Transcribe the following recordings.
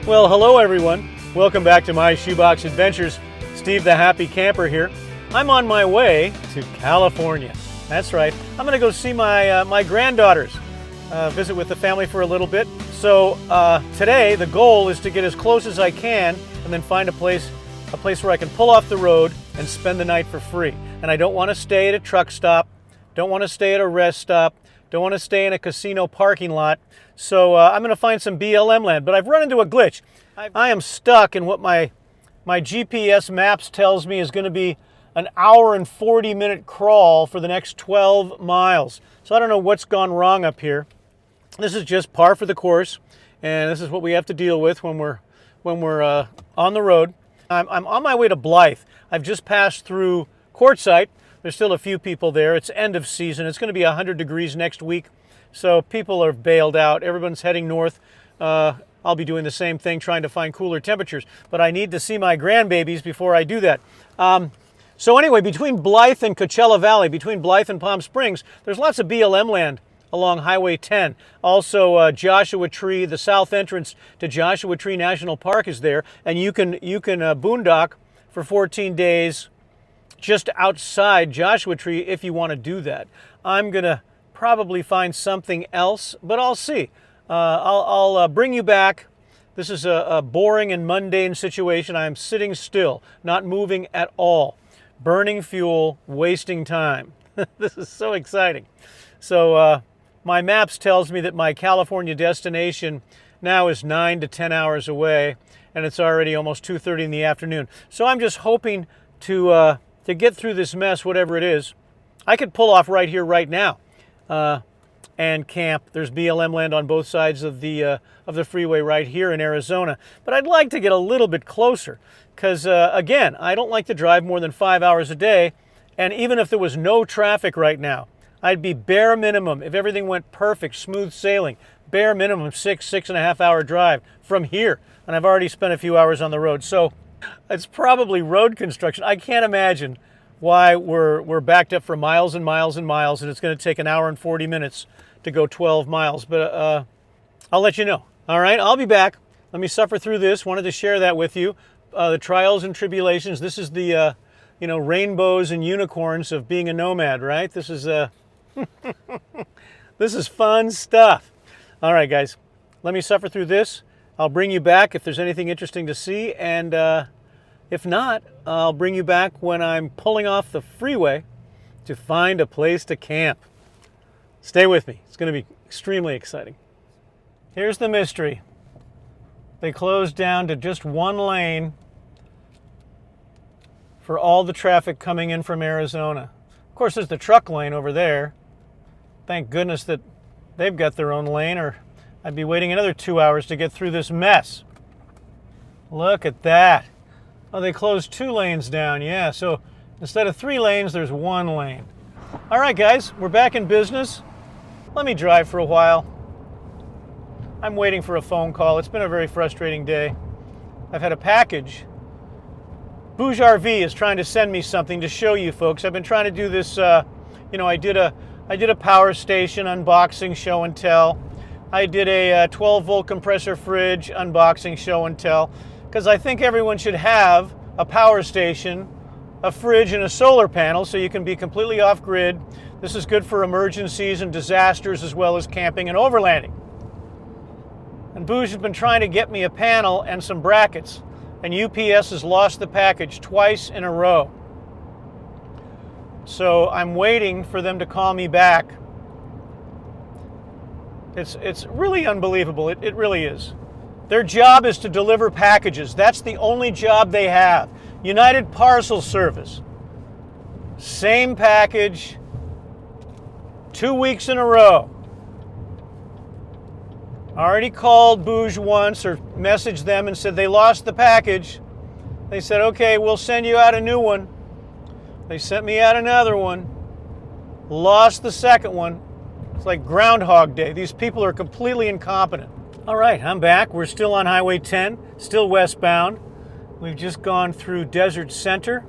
Well, hello everyone. Welcome back to my Shoebox Adventures. Steve the Happy Camper here. I'm on my way to California. That's right. I'm going to go see my granddaughters, visit with the family for a little bit. So today the goal is to get as close as I can and then find a place where I can pull off the road and spend the night for free. And I don't want to stay at a truck stop, don't want to stay at a rest stop, don't want to stay in a casino parking lot. So I'm going to find some BLM land, but I've run into a glitch. I am stuck in what my GPS maps tells me is going to be an hour and 40-minute crawl for the next 12 miles. So I don't know what's gone wrong up here. This is just par for the course, and this is what we have to deal with when we're on the road. I'm on my way to Blythe. I've just passed through Quartzsite. There's still a few people there. It's end of season. It's going to be 100 degrees next week, so people are bailed out. Everyone's heading north. I'll be doing the same thing, trying to find cooler temperatures. But I need to see my grandbabies before I do that. So anyway, between Blythe and Coachella Valley, between Blythe and Palm Springs, there's lots of BLM land along Highway 10. Also, Joshua Tree, the south entrance to Joshua Tree National Park is there, and you can boondock for 14 days just outside Joshua Tree if you want to do that. I'm gonna probably find something else, but I'll see. I'll bring you back. This is a boring and mundane situation. I'm sitting still, not moving at all, burning fuel, wasting time. This is so exciting. So my maps tells me that my California destination now is 9 to 10 hours away, and it's already almost 2:30 in the afternoon. So I'm just hoping to get through this mess, whatever it is. I could pull off right here, right now, and camp. There's BLM land on both sides of the freeway right here in Arizona. But I'd like to get a little bit closer because, again, I don't like to drive more than 5 hours a day. And even if there was no traffic right now, I'd be bare minimum, if everything went perfect, smooth sailing, bare minimum 6.5 hour drive from here. And I've already spent a few hours on the road. So it's probably road construction. I can't imagine why we're backed up for miles and miles and miles, and it's going to take an hour and 40 minutes to go 12 miles. But I'll let you know. All right, I'll be back. Let me suffer through this. Wanted to share that with you. The trials and tribulations. This is the rainbows and unicorns of being a nomad, right? This is this is fun stuff. All right, guys, let me suffer through this. I'll bring you back if there's anything interesting to see, and if not, I'll bring you back when I'm pulling off the freeway to find a place to camp. Stay with me. It's going to be extremely exciting. Here's the mystery. They closed down to just one lane for all the traffic coming in from Arizona. Of course, there's the truck lane over there. Thank goodness that they've got their own lane, or I'd be waiting another 2 hours to get through this mess. Look at that. Oh, they closed 2 lanes down. Yeah, so instead of 3 lanes, there's 1 lane. All right, guys, we're back in business. Let me drive for a while. I'm waiting for a phone call. It's been a very frustrating day. I've had a package. Bouge RV is trying to send me something to show you folks. I've been trying to do this, I did a power station unboxing show and tell. I did a 12-volt compressor fridge unboxing show and tell, because I think everyone should have a power station, a fridge, and a solar panel so you can be completely off-grid. This is good for emergencies and disasters as well as camping and overlanding. And Bouge has been trying to get me a panel and some brackets, and UPS has lost the package twice in a row. So I'm waiting for them to call me back. It's really unbelievable. It really is. Their job is to deliver packages. That's the only job they have. United Parcel Service. Same package, 2 weeks in a row. I already called Bouge once or messaged them and said they lost the package. They said, okay, we'll send you out a new one. They sent me out another one. Lost the second one. It's like Groundhog Day. These people are completely incompetent. All right, I'm back. We're still on Highway 10, still westbound. We've just gone through Desert Center,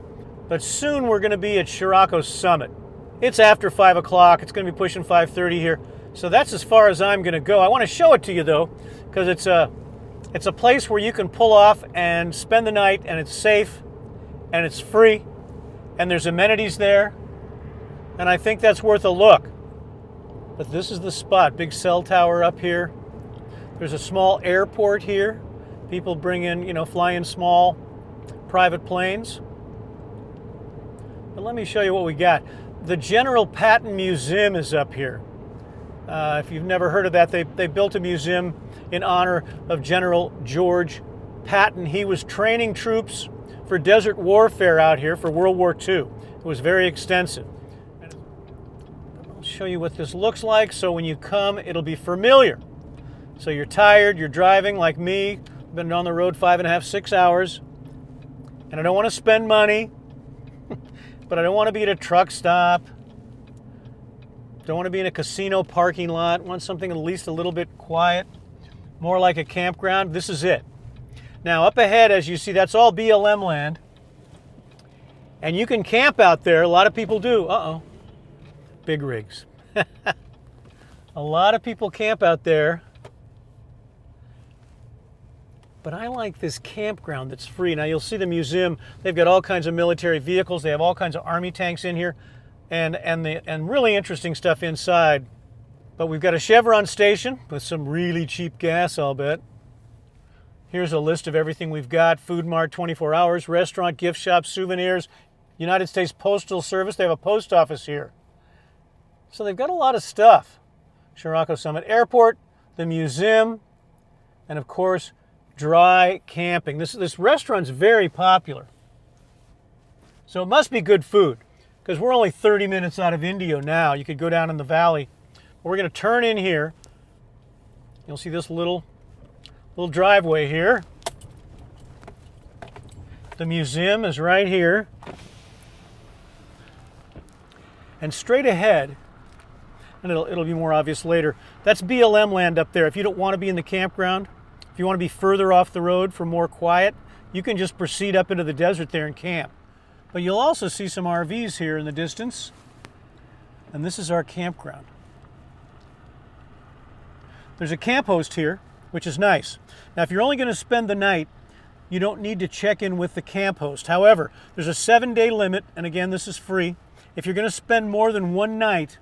but soon we're going to be at Chiriaco Summit. It's after 5 o'clock. It's going to be pushing 5:30 here. So that's as far as I'm going to go. I want to show it to you, though, because it's It's a place where you can pull off and spend the night, and it's safe, and it's free, and there's amenities there, and I think that's worth a look. But this is the spot, big cell tower up here. There's a small airport here. People bring in, fly in small private planes. But let me show you what we got. The General Patton Museum is up here. If you've never heard of that, they built a museum in honor of General George Patton. He was training troops for desert warfare out here for World War II. It was very extensive. I'll show you what this looks like, so when you come, it'll be familiar. So you're tired, you're driving like me, been on the road 5.5, 6 hours, and I don't want to spend money, but I don't want to be at a truck stop. Don't want to be in a casino parking lot. Want something at least a little bit quiet, more like a campground. This is it. Now up ahead, as you see, that's all BLM land. And you can camp out there. A lot of people do. Uh-oh. Big rigs. A lot of people camp out there. But I like this campground that's free. Now you'll see the museum. They've got all kinds of military vehicles. They have all kinds of Army tanks in here. And really interesting stuff inside. But we've got a Chevron station with some really cheap gas, I'll bet. Here's a list of everything we've got. Food Mart, 24 hours, restaurant, gift shop, souvenirs, United States Postal Service. They have a post office here. So they've got a lot of stuff. Chiriaco Summit Airport, the museum, and of course, dry camping. This restaurant's very popular. So it must be good food, because we're only 30 minutes out of Indio now. You could go down in the valley. We're going to turn in here. You'll see this little driveway here. The museum is right here. And straight ahead, and it'll be more obvious later, that's BLM land up there. If you don't want to be in the campground, if you want to be further off the road for more quiet, you can just proceed up into the desert there and camp. But you'll also see some RVs here in the distance. And this is our campground. There's a camp host here, which is nice. Now, if you're only going to spend the night, you don't need to check in with the camp host. However, there's a 7-day limit, and again, this is free. If you're going to spend more than one night,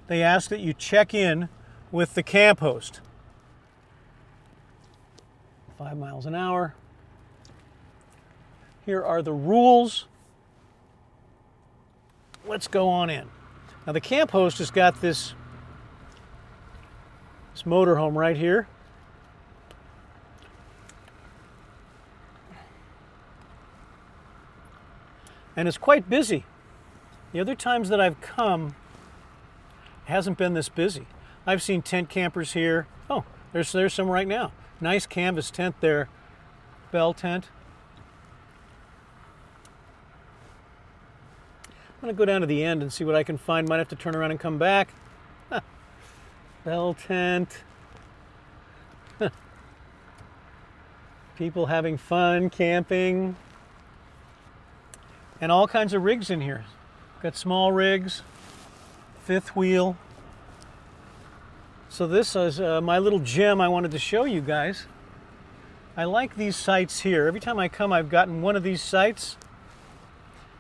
they ask that you check in with the camp host. 5 miles an hour. Here are the rules. Let's go on in. Now the camp host has got this motorhome right here. And it's quite busy. The other times that I've come, it hasn't been this busy. I've seen tent campers here. Oh, there's some right now. Nice canvas tent there, bell tent. I'm going to go down to the end and see what I can find. Might have to turn around and come back. Bell tent. People having fun camping. And all kinds of rigs in here. Got small rigs, fifth wheel. So this is my little gem I wanted to show you guys. I like these sites here. Every time I come, I've gotten one of these sites.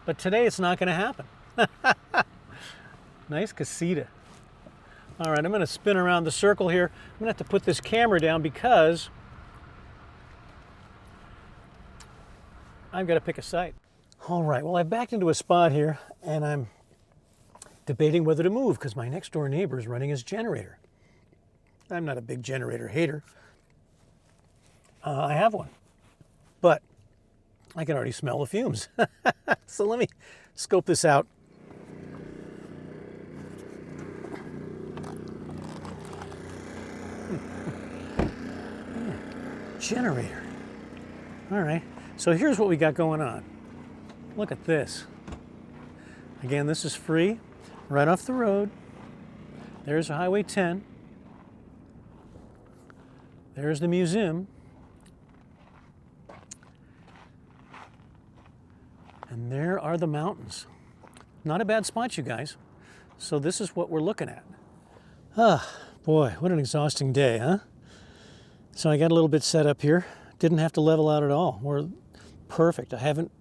But today it's not going to happen. Nice casita. All right, I'm going to spin around the circle here. I'm going to have to put this camera down because I've got to pick a site. All right, well, I backed into a spot here and I'm debating whether to move because my next door neighbor is running his generator. I'm not a big generator hater. I have one, but I can already smell the fumes. So let me scope this out. Generator. All right, so here's what we got going on. Look at this. Again, this is free, right off the road. There's Highway 10. There's the museum. And there are the mountains. Not a bad spot, you guys. So this is what we're looking at. Ah, boy, what an exhausting day, huh? So I got a little bit set up here. Didn't have to level out at all. We're perfect. I haven't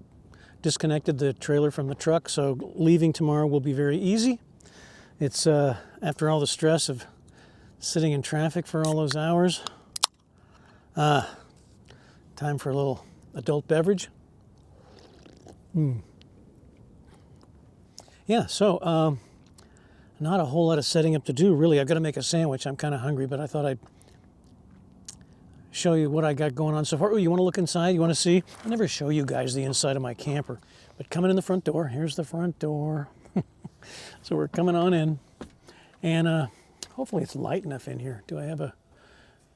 disconnected the trailer from the truck, so leaving tomorrow will be very easy. It's after all the stress of sitting in traffic for all those hours. Time for a little adult beverage. Yeah, so not a whole lot of setting up to do, really. I've got to make a sandwich. I'm kind of hungry, but I thought I'd show you what I got going on so far. Oh, you want to look inside? You want to see? I never show you guys the inside of my camper. But coming in the front door, here's the front door. So we're coming on in. And hopefully it's light enough in here. Do I have a...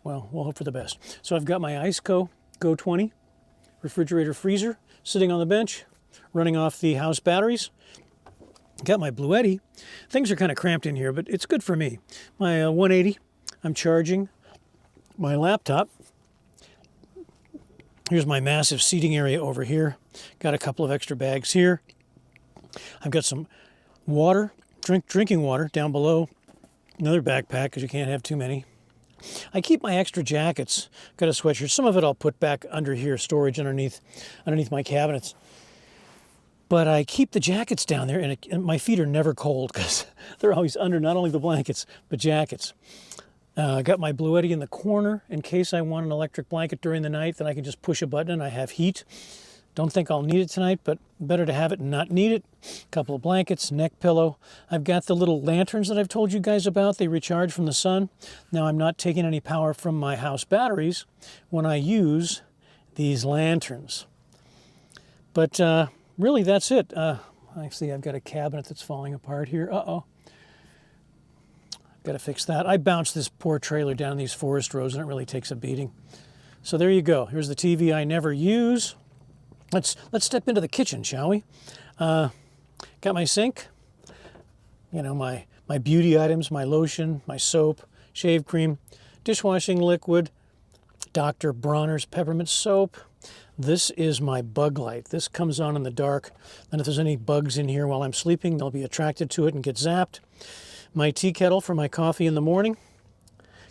Well, we'll hope for the best. So I've got my Iceco Go 20 refrigerator freezer sitting on the bench, running off the house batteries. Got my Bluetti. Things are kind of cramped in here, but it's good for me. My 180, I'm charging my laptop. Here's my massive seating area over here. Got a couple of extra bags here. I've got some water, drinking water down below. Another backpack because you can't have too many. I keep my extra jackets. Got a sweatshirt. Some of it I'll put back under here, storage underneath my cabinets. But I keep the jackets down there, and my feet are never cold because they're always under not only the blankets, but jackets. I got my Bluetti in the corner in case I want an electric blanket during the night. Then I can just push a button and I have heat. Don't think I'll need it tonight, but better to have it and not need it. A couple of blankets, neck pillow. I've got the little lanterns that I've told you guys about. They recharge from the sun. Now I'm not taking any power from my house batteries when I use these lanterns. But really, that's it. Actually, I've got a cabinet that's falling apart here. Uh-oh. Got to fix that. I bounced this poor trailer down these forest roads, and it really takes a beating. So there you go. Here's the TV I never use. Let's step into the kitchen, shall we? Got my sink. You know, my beauty items, my lotion, my soap, shave cream, dishwashing liquid, Dr. Bronner's peppermint soap. This is my bug light. This comes on in the dark. And if there's any bugs in here while I'm sleeping, they'll be attracted to it and get zapped. My tea kettle for my coffee in the morning.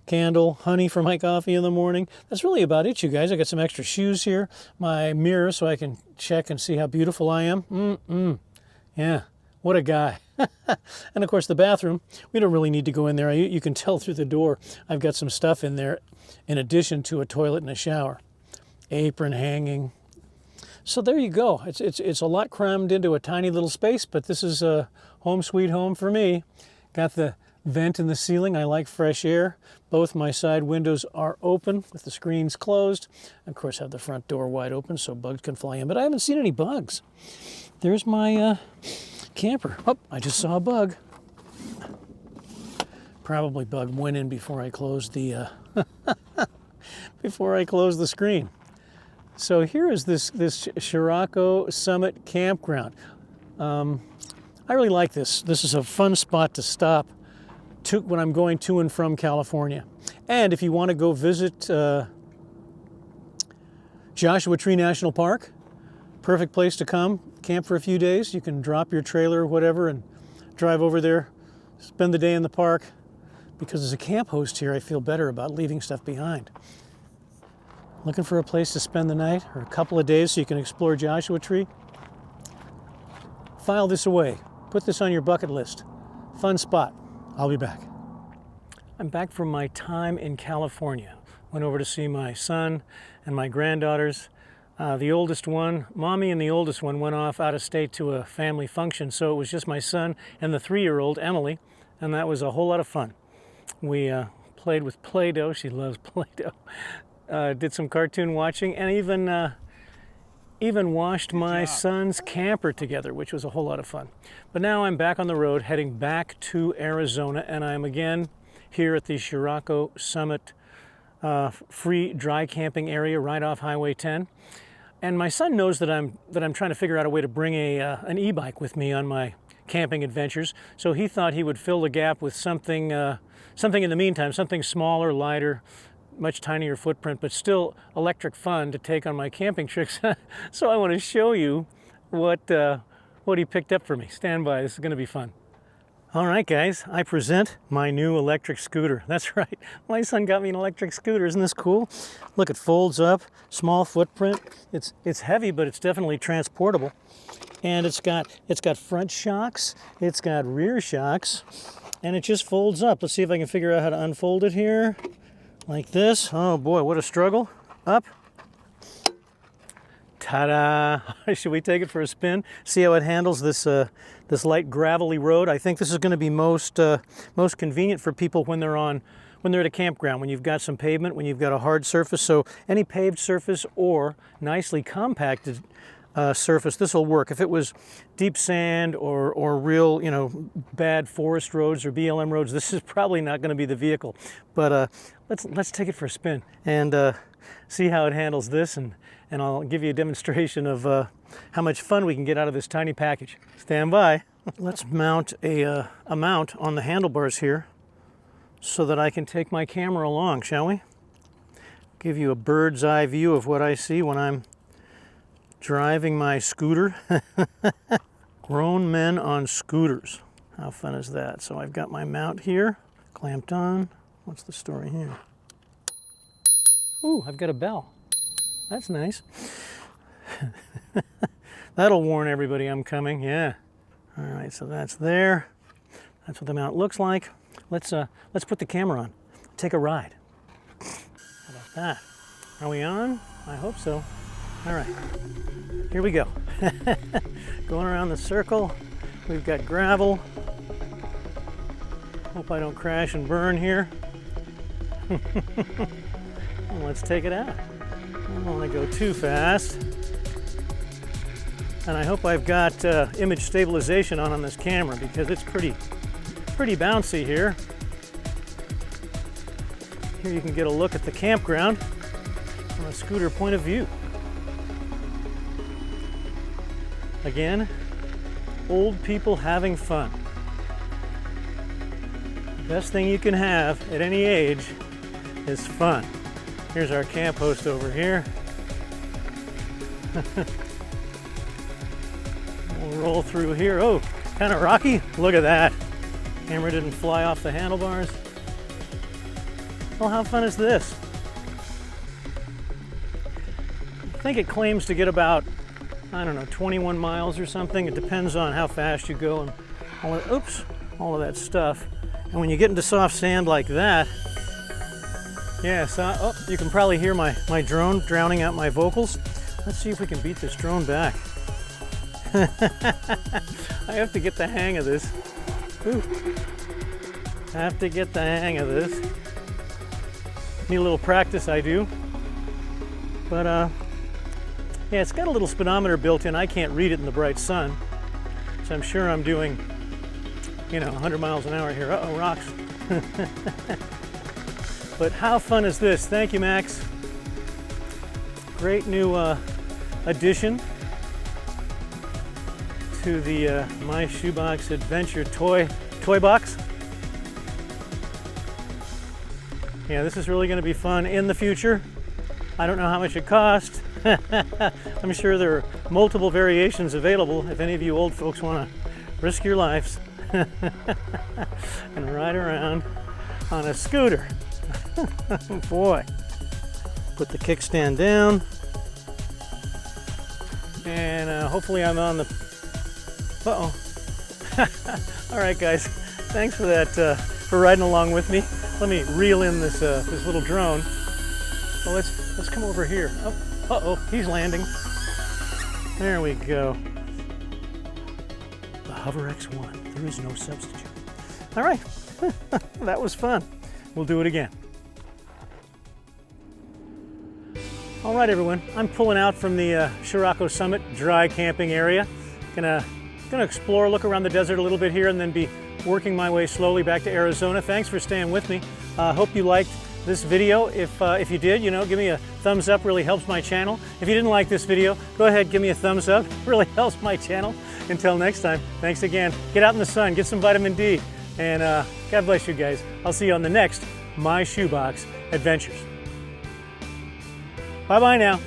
Candle, honey for my coffee in the morning. That's really about it, you guys. I got some extra shoes here. My mirror so I can check and see how beautiful I am. Yeah, what a guy. And of course the bathroom. We don't really need to go in there. You can tell through the door I've got some stuff in there in addition to a toilet and a shower. Apron hanging. So there you go. It's a lot crammed into a tiny little space, but this is a home sweet home for me. Got the vent in the ceiling. I like fresh air. Both my side windows are open with the screens closed. Of course, have the front door wide open so bugs can fly in, but I haven't seen any bugs. There's my camper. Oh, I just saw a bug. Probably bug went in before I closed the screen. So here is this Chiriaco Summit Campground. I really like this. This is a fun spot to stop when I'm going to and from California. And if you want to go visit Joshua Tree National Park, perfect place to come, camp for a few days. You can drop your trailer or whatever and drive over there, spend the day in the park. Because as a camp host here, I feel better about leaving stuff behind. Looking for a place to spend the night or a couple of days so you can explore Joshua Tree? File this away. Put this on your bucket list. Fun spot. I'll be back. I'm back from my time in California. Went over to see my son and my granddaughters. The oldest one, Mommy and the oldest one went off out of state to a family function, so it was just my son and the 3-year-old, Emily, and that was a whole lot of fun. We played with Play-Doh. She loves Play-Doh. Did some cartoon watching and even washed my son's camper together, which was a whole lot of fun. But now I'm back on the road, heading back to Arizona, and I'm again here at the Chiriaco Summit free dry camping area right off Highway 10. And my son knows that I'm trying to figure out a way to bring an e-bike with me on my camping adventures. So he thought he would fill the gap with something in the meantime, something smaller, lighter, much tinier footprint, but still electric fun to take on my camping trips. So I want to show you what he picked up for me. Stand by, this is going to be fun. All right, guys, I present my new electric scooter. That's right, my son got me an electric scooter. Isn't this cool? Look, it folds up, small footprint. It's heavy, but it's definitely transportable. And it's got front shocks, it's got rear shocks, and it just folds up. Let's see if I can figure out how to unfold it here. Like this. Oh boy, what a struggle. Up. Ta-da! Should we take it for a spin? See how it handles this this light gravelly road? I think this is going to be most convenient for people when they're at a campground, when you've got some pavement, when you've got a hard surface. So any paved surface or nicely compacted surface, this will work. If it was deep sand or real, you know, bad forest roads or BLM roads, this is probably not going to be the vehicle. But let's take it for a spin and see how it handles this, and I'll give you a demonstration of how much fun we can get out of this tiny package. Stand by. Let's mount a mount on the handlebars here so that I can take my camera along, shall we? Give you a bird's eye view of what I see when I'm driving my scooter. Grown men on scooters. How fun is that? So I've got my mount here, clamped on. What's the story here? Ooh, I've got a bell. That's nice. That'll warn everybody I'm coming, yeah. All right, so that's there. That's what the mount looks like. Let's put the camera on. Take a ride. How about that? Are we on? I hope so. All right, here we go. Going around the circle. We've got gravel. Hope I don't crash and burn here. Let's take it out. I don't want to go too fast. And I hope I've got image stabilization on this camera, because it's pretty bouncy here. Here you can get a look at the campground from a scooter point of view. Again, old people having fun. The best thing you can have at any age is fun. Here's our camp host over here. We'll roll through here. Oh, kind of rocky. Look at that. Camera didn't fly off the handlebars. Well, how fun is this? I think it claims to get about, I don't know, 21 miles or something. It depends on how fast you go and all of that stuff. And when you get into soft sand like that, yeah, so, oh, you can probably hear my drone drowning out my vocals. Let's see if we can beat this drone back. I have to get the hang of this. Ooh. I have to get the hang of this. Need a little practice, I do. But yeah, it's got a little speedometer built in. I can't read it in the bright sun, so I'm sure I'm doing, 100 miles an hour here. Uh-oh, rocks. But how fun is this? Thank you, Max. Great new addition to the My Shoebox Adventure toy box. Yeah, this is really going to be fun in the future. I don't know how much it cost. I'm sure there are multiple variations available if any of you old folks want to risk your lives and ride around on a scooter. Boy. Put the kickstand down. And hopefully I'm on the... Uh-oh. All right, guys. Thanks for that, for riding along with me. Let me reel in this little drone. Well, let's come over here. Oh, uh-oh, he's landing. There we go. The Hover X1. There is no substitute. All right. That was fun. We'll do it again. All right, everyone. I'm pulling out from the Chiriaco Summit dry camping area. Gonna explore, look around the desert a little bit here, and then be working my way slowly back to Arizona. Thanks for staying with me. Hope you liked this video. If you did, give me a thumbs up. Really helps my channel. If you didn't like this video, go ahead, give me a thumbs up. Really helps my channel. Until next time, thanks again. Get out in the sun, get some vitamin D, and God bless you guys. I'll see you on the next My Shoebox Adventures. Bye-bye now.